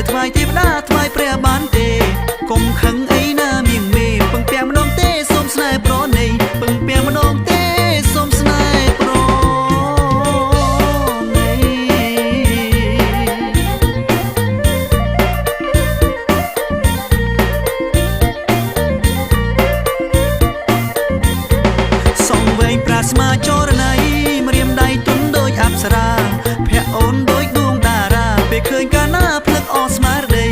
ទៅថ្វាយទេវតាថ្វាយព្រះបានទេកុំខឹងអីណាមៀងមេពឹងពាំងម្ដងទេសូមស្នេហ៍ប្រណីពឹងពាំងម្ដងទេសូមស្នេហ៍ប្រណីសំវែងប្រាស្មាចរណៃម្រាមដៃទុនដូចអប្សរាភ័ក្រអូនដូចដួងតារាពេលឃើញកាលណាភ្លឹកអស្មារតី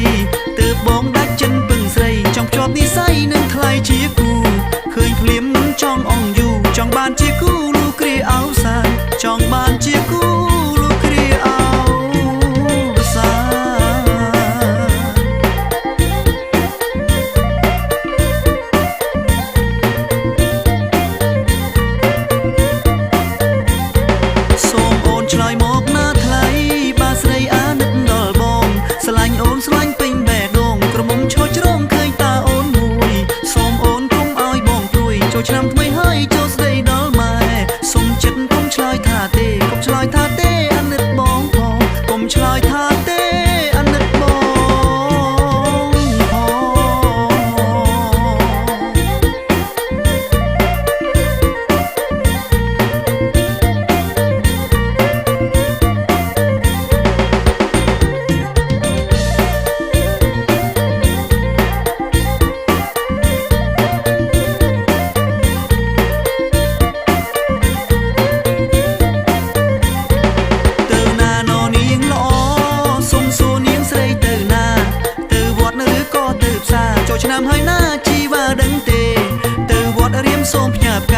ទើបបងដាច់ចិនពឹងស្រីចង់ភ្ជាប់និស្ស័យនឹងថ្លៃជាគូឃើញភ្លាមមិនចង់អងយូចង់បានជាគូលូគ្រាអោសានចង់បានជាគូលូគ្រាអោសាសូមអូនឆ្លើយមកណាថ្លៃបាស្រីអាណិតដល់បងស្រឡាញ់អូនស្រឡាញ់ពេញបេះដូងក្រមុំឈរជ្រងឃើញតាអូនមួយសូមអូនកុំឲ្យបងព្រួយចូលឆ្នាំថ្មីហើយចូលស្ដីដល់ម៉ែសុំចិត្តកុំឆ្លើយថាទេកុំឆ្លើយថាទេអាណិតបងផងកុំឆ្លើយថាទេអាណិតបងឆ្នាំហើយណាជីវ៉ាដឹងទេទៅវត្តរៀមសូមផ្ញើផ្កា